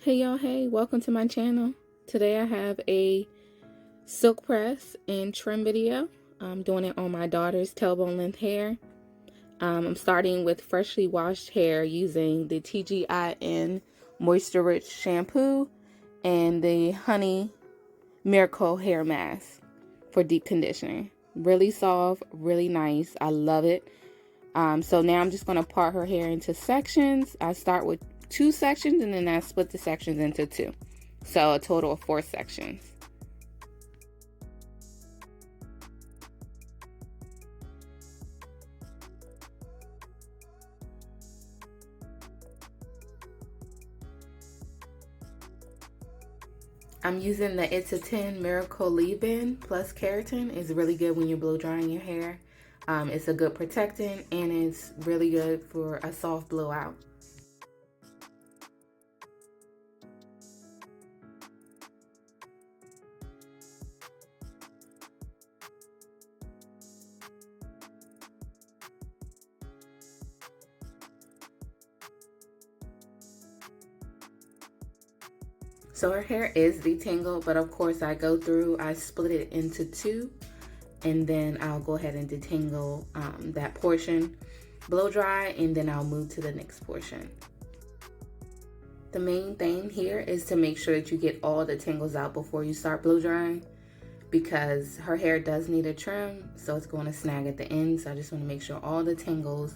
Hey y'all, hey, welcome to my channel. Today I have a silk press and trim video. I'm doing it on my daughter's tailbone length hair. I'm starting with freshly washed hair using the TGIN Moisture Rich Shampoo and the Honey Miracle Hair Mask for deep conditioning. Really soft, really nice. I love it. So now I'm just going to part her hair into sections. I start with 2 sections and then I split the sections into 2. So a total of 4 sections. I'm using the It's a 10 Miracle Leave-In plus Keratin. It's really good when you're blow drying your hair. It's a good protectant and it's really good for a soft blowout. So her hair is detangled, but of course I split it into 2, and then I'll go ahead and detangle that portion, blow dry, and then I'll move to the next portion. The main thing here is to make sure that you get all the tangles out before you start blow drying, because her hair does need a trim, so it's going to snag at the end. So I just want to make sure all the tangles .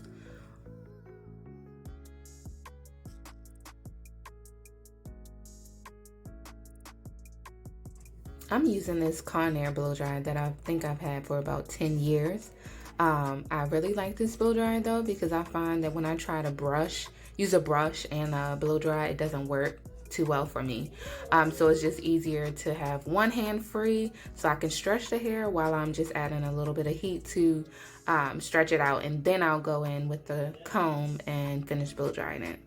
I'm using this Garnier blow dryer that I think I've had for about 10 years. I really like this blow dryer though, because I find that when I try to use a brush and blow dry, it doesn't work too well for me. So it's just easier to have one hand free so I can stretch the hair while I'm just adding a little bit of heat to stretch it out, and then I'll go in with the comb and finish blow drying it.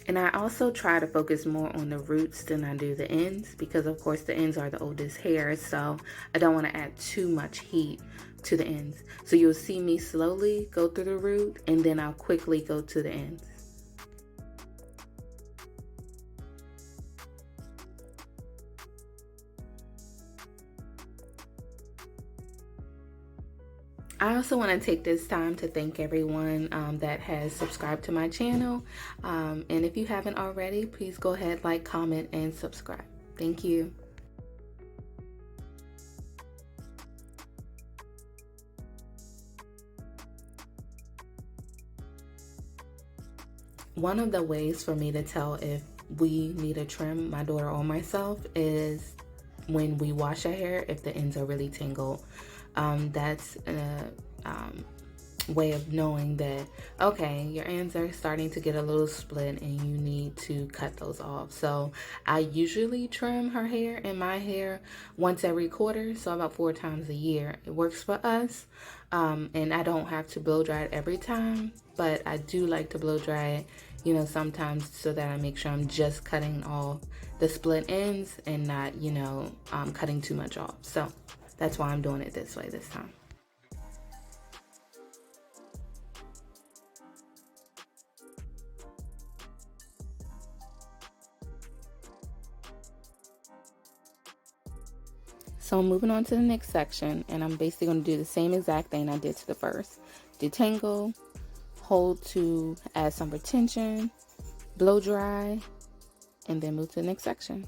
And I also try to focus more on the roots than I do the ends, because of course the ends are the oldest hairs, so I don't want to add too much heat to the ends. So you'll see me slowly go through the root and then I'll quickly go to the ends. I also want to take this time to thank everyone that has subscribed to my channel. And if you haven't already, please go ahead, like, comment, and subscribe. Thank you. One of the ways for me to tell if we need a trim, my daughter or myself, is when we wash our hair, if the ends are really tangled. That's a way of knowing that, okay, your ends are starting to get a little split and you need to cut those off. So I usually trim her hair and my hair once every quarter, so about 4 times a year. It works for us, and I don't have to blow dry it every time, but I do like to blow dry it, sometimes, so that I make sure I'm just cutting off the split ends and not, cutting too much off. So that's why I'm doing it this way this time. So I'm moving on to the next section, and I'm basically going to do the same exact thing I did to the first. Detangle, hold to add some retention, blow dry, and then move to the next section.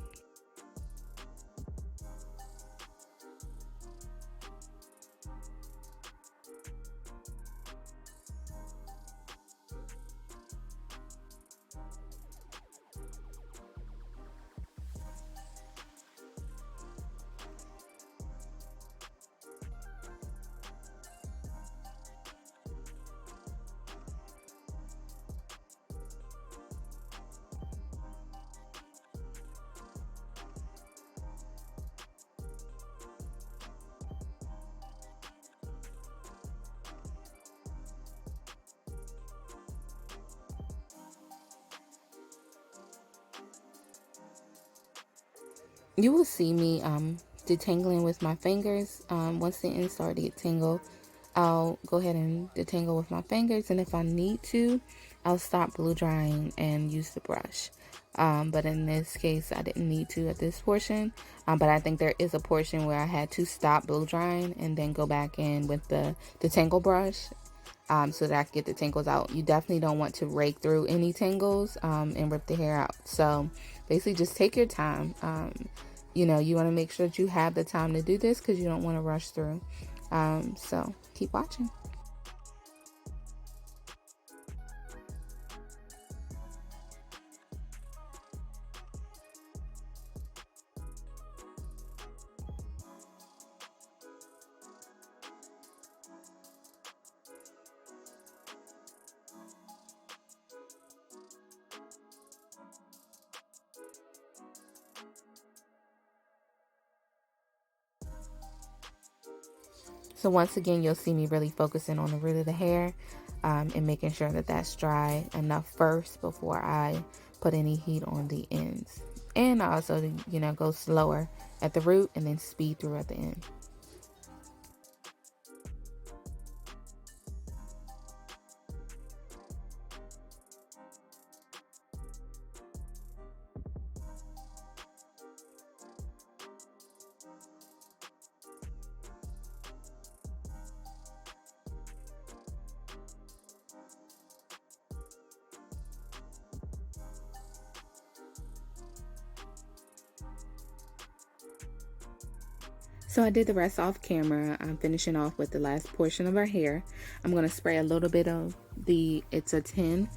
You will see me detangling with my fingers. Once the ends start to tingle, I'll go ahead and detangle with my fingers, and if I need to, I'll stop blow drying and use the brush. But in this case, I didn't need to at this portion. But I think there is a portion where I had to stop blow drying and then go back in with the detangle brush, so that I can get the tangles out. You definitely don't want to rake through any tangles and rip the hair out. So basically, just take your time. You know, you want to make sure that you have the time to do this because you don't want to rush through. So keep watching. So once again, you'll see me really focusing on the root of the hair and making sure that that's dry enough first before I put any heat on the ends. And I also, you know, go slower at the root and then speed through at the end. So I did the rest off camera. I'm finishing off with the last portion of our hair. I'm going to spray a little bit of the It's a 10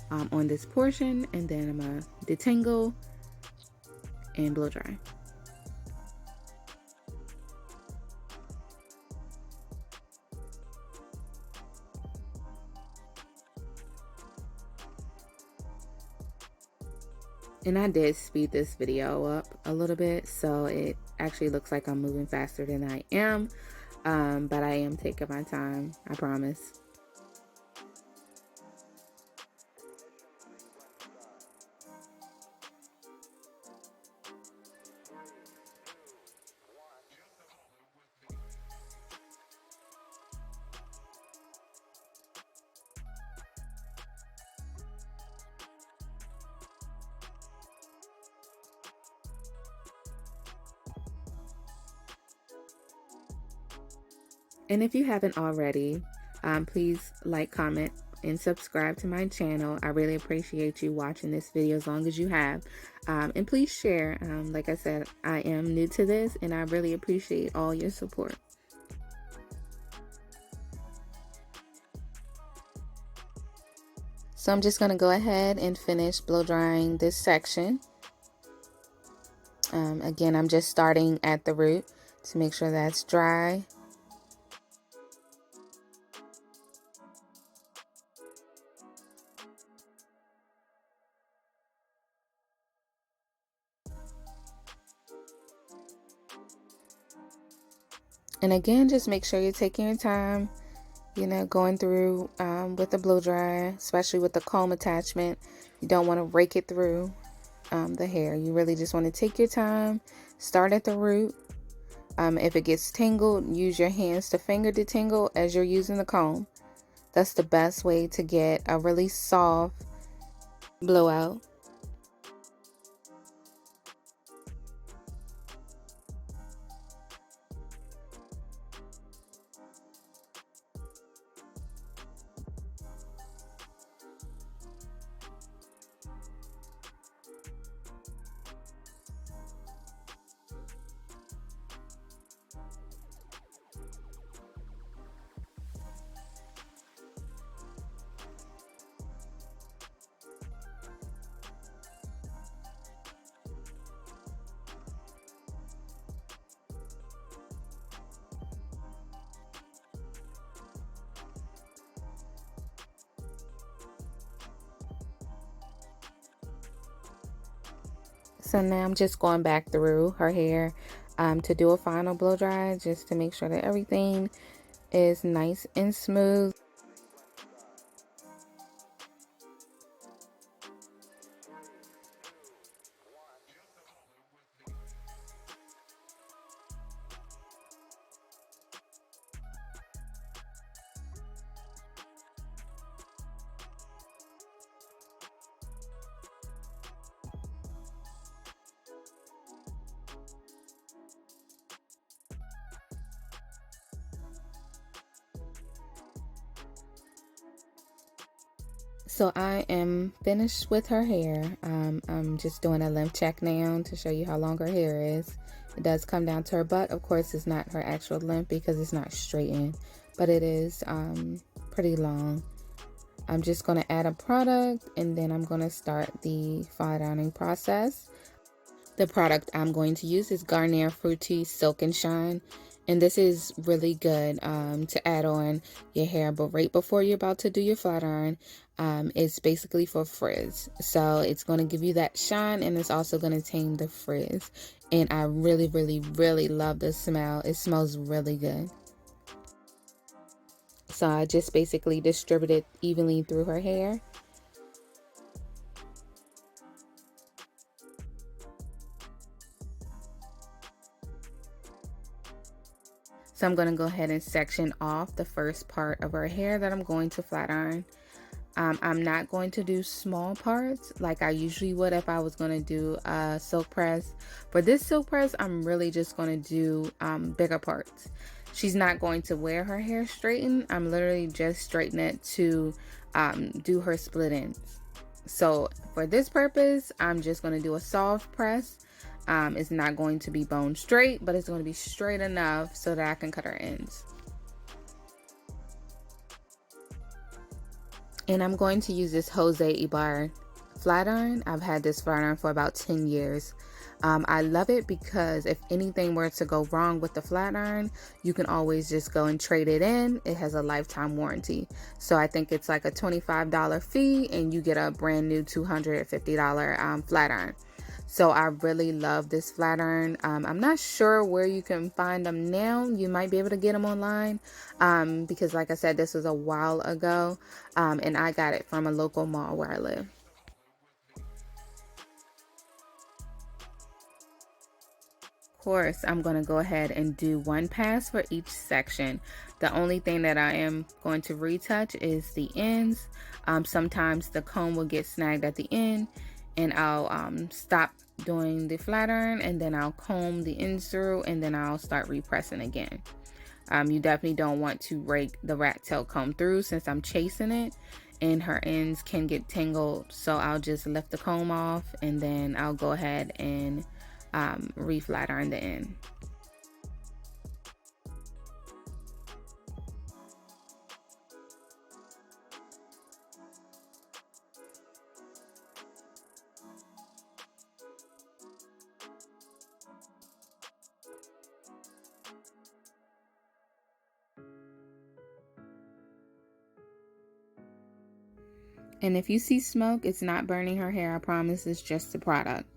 on this portion, and then I'm going to detangle and blow dry. And I did speed this video up a little bit, so it actually looks like I'm moving faster than I am, but I am taking my time, I promise. And if you haven't already, please like, comment, and subscribe to my channel. I really appreciate you watching this video as long as you have. And please share. Like I said, I am new to this, and I really appreciate all your support. So I'm just going to go ahead and finish blow drying this section. Again, I'm just starting at the root to make sure that's dry. And again, just make sure you're taking your time, you know, going through with the blow dryer, especially with the comb attachment. You don't want to rake it through the hair. You really just want to take your time, start at the root. If it gets tangled, use your hands to finger detangle as you're using the comb. That's the best way to get a really soft blowout. So now I'm just going back through her hair to do a final blow dry, just to make sure that everything is nice and smooth. So I am finished with her hair. I'm just doing a length check now to show you how long her hair is. It does come down to her butt. Of course, it's not her actual length because it's not straightened, but it is pretty long. I'm just going to add a product and then I'm going to start the flat ironing process. The product I'm going to use is Garnier Fructis Silk and Shine. And this is really good to add on your hair, but right before you're about to do your flat iron, it's basically for frizz. So it's going to give you that shine and it's also going to tame the frizz. And I really, really, really love the smell. It smells really good. So I just basically distribute it evenly through her hair. So I'm going to go ahead and section off the first part of her hair that I'm going to flat iron. I'm not going to do small parts like I usually would if I was going to do a silk press. For this silk press, I'm really just going to do bigger parts. She's not going to wear her hair straightened. I'm literally just straightening it to do her split ends. So for this purpose, I'm just going to do a soft press. It's not going to be bone straight, but it's going to be straight enough so that I can cut her ends. And I'm going to use this Jose Ibar flat iron. I've had this flat iron for about 10 years. I love it because if anything were to go wrong with the flat iron, you can always just go and trade it in. It has a lifetime warranty. So I think it's like a $25 fee and you get a brand new $250 flat iron. So I really love this flat iron. I'm not sure where you can find them now. You might be able to get them online because like I said, this was a while ago and I got it from a local mall where I live. Of course, I'm going to go ahead and do one pass for each section. The only thing that I am going to retouch is the ends. Sometimes the comb will get snagged at the end and I'll stop doing the flat iron and then I'll comb the ends through and then I'll start repressing again. You definitely don't want to rake the rat tail comb through since I'm chasing it and her ends can get tangled. So I'll just lift the comb off and then I'll go ahead and re-flat iron the end. And if you see smoke, it's not burning her hair, I promise, it's just the product.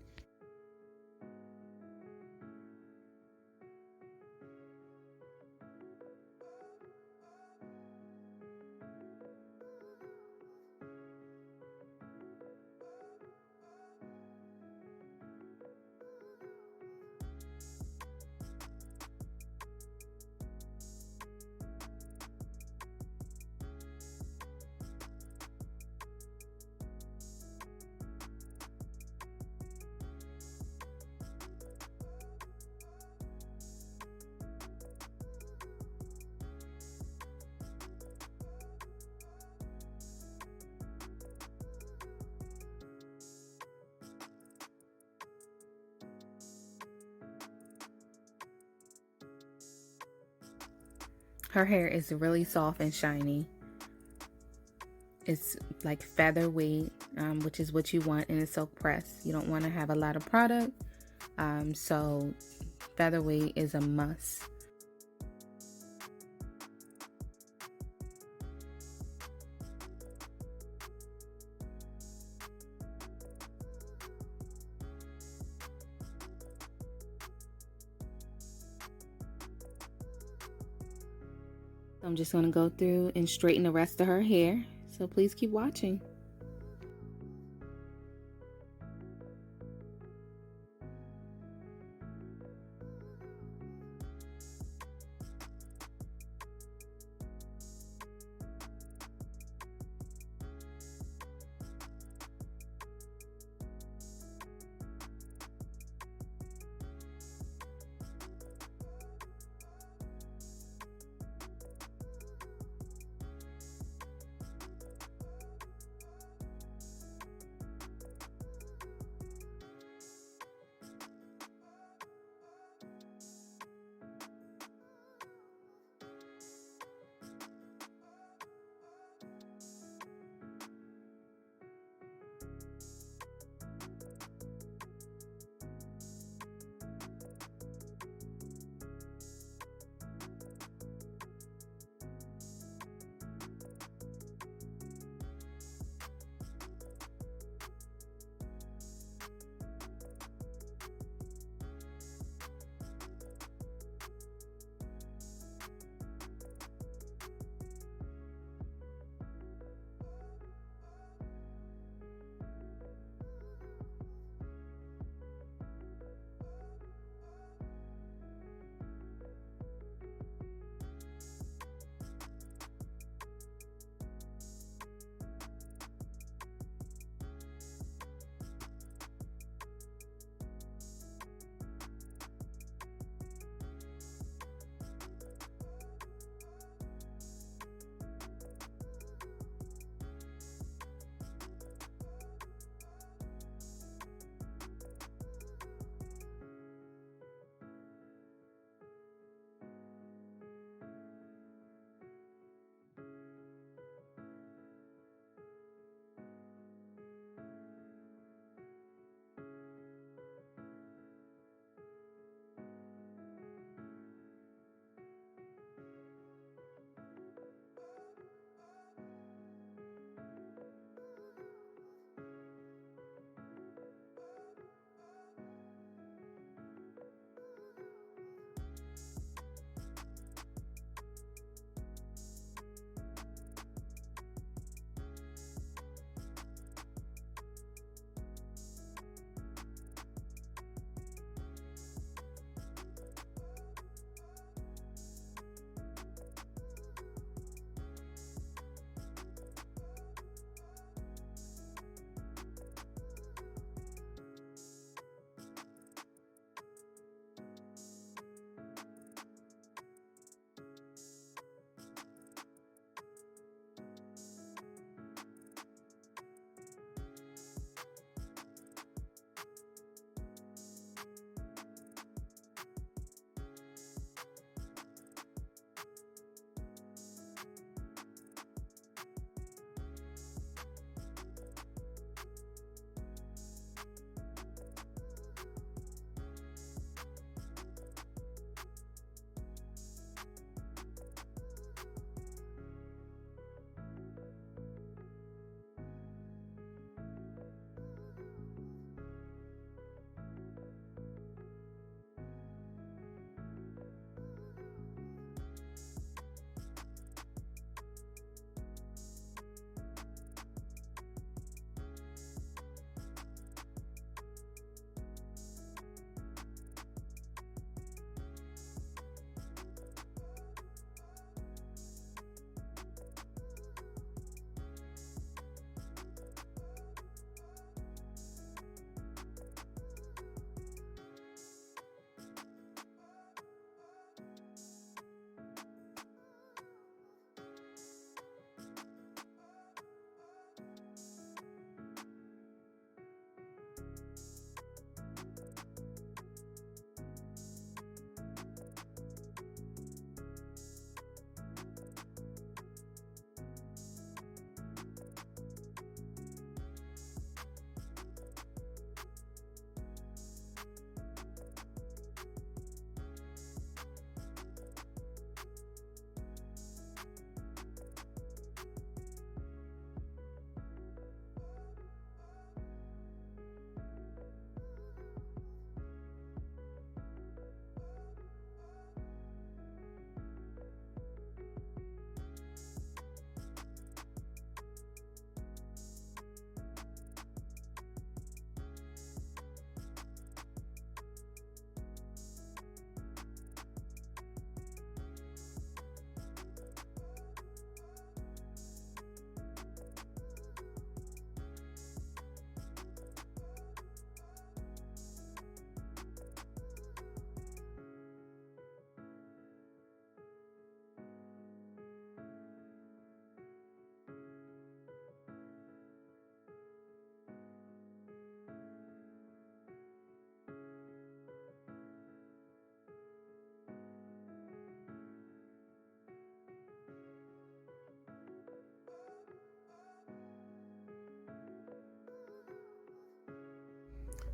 Her hair is really soft and shiny. It's like featherweight, which is what you want in a silk press. You don't want to have a lot of product, so featherweight is a must. I'm just going to go through and straighten the rest of her hair, so please keep watching.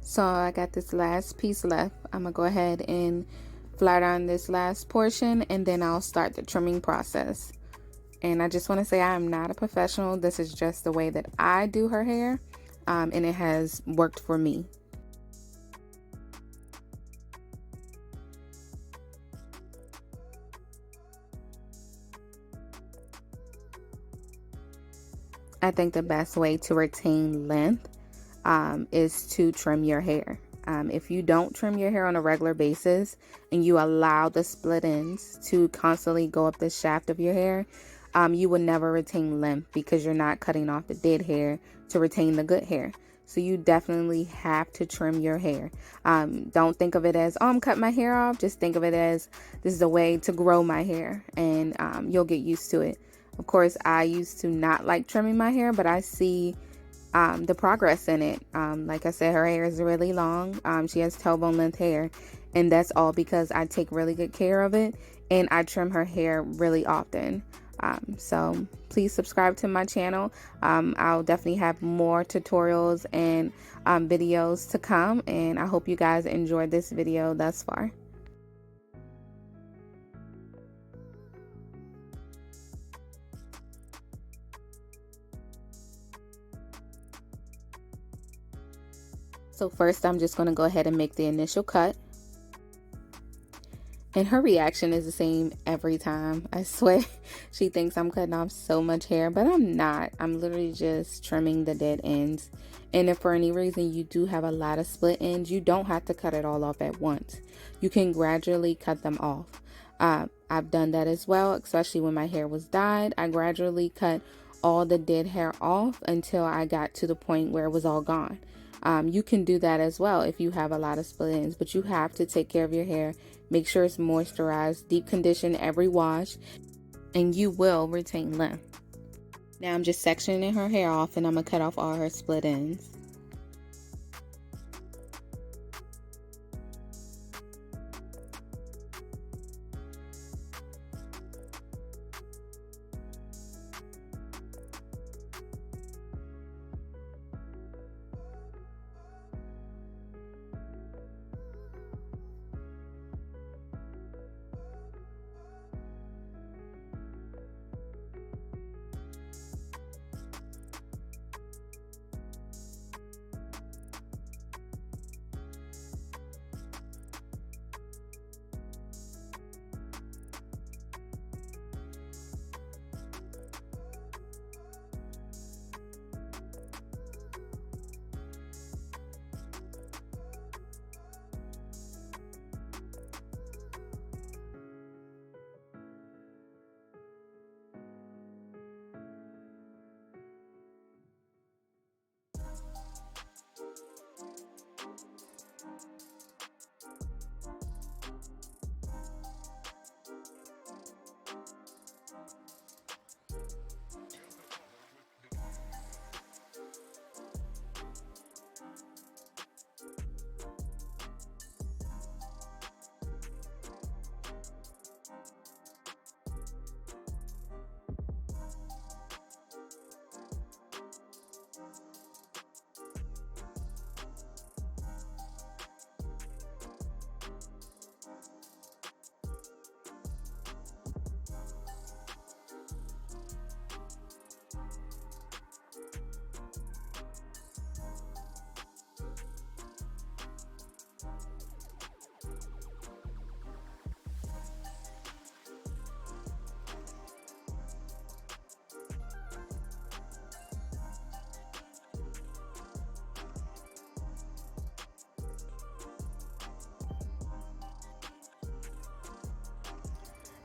So I got this last piece left. I'm gonna go ahead and flat iron this last portion, and then I'll start the trimming process. And I just want to say I am not a professional. This is just the way that I do her hair, and it has worked for me. I think the best way to retain length is to trim your hair. If you don't trim your hair on a regular basis and you allow the split ends to constantly go up the shaft of your hair, you will never retain length because you're not cutting off the dead hair to retain the good hair. So you definitely have to trim your hair. Don't think of it as, oh, I'm cutting my hair off. Just think of it as, this is a way to grow my hair, and you'll get used to it. Of course, I used to not like trimming my hair, but I see the progress in it. Like I said, her hair is really long. She has tailbone length hair, and that's all because I take really good care of it, and I trim her hair really often. So please subscribe to my channel. I'll definitely have more tutorials and videos to come, and I hope you guys enjoyed this video thus far. So first, I'm just going to go ahead and make the initial cut. And her reaction is the same every time. I swear, she thinks I'm cutting off so much hair, but I'm not. I'm literally just trimming the dead ends. And if for any reason you do have a lot of split ends, you don't have to cut it all off at once. You can gradually cut them off. I've done that as well, especially when my hair was dyed. I gradually cut all the dead hair off until I got to the point where it was all gone. You can do that as well if you have a lot of split ends, but you have to take care of your hair. Make sure it's moisturized, deep condition every wash, and you will retain length. Now I'm just sectioning her hair off, and I'm going to cut off all her split ends.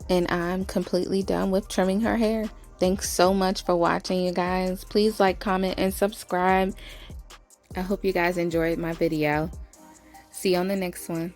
And I'm completely done with trimming her hair. Thanks so much for watching, you guys. Please like, comment, and subscribe. I hope you guys enjoyed my video. See you on the next one.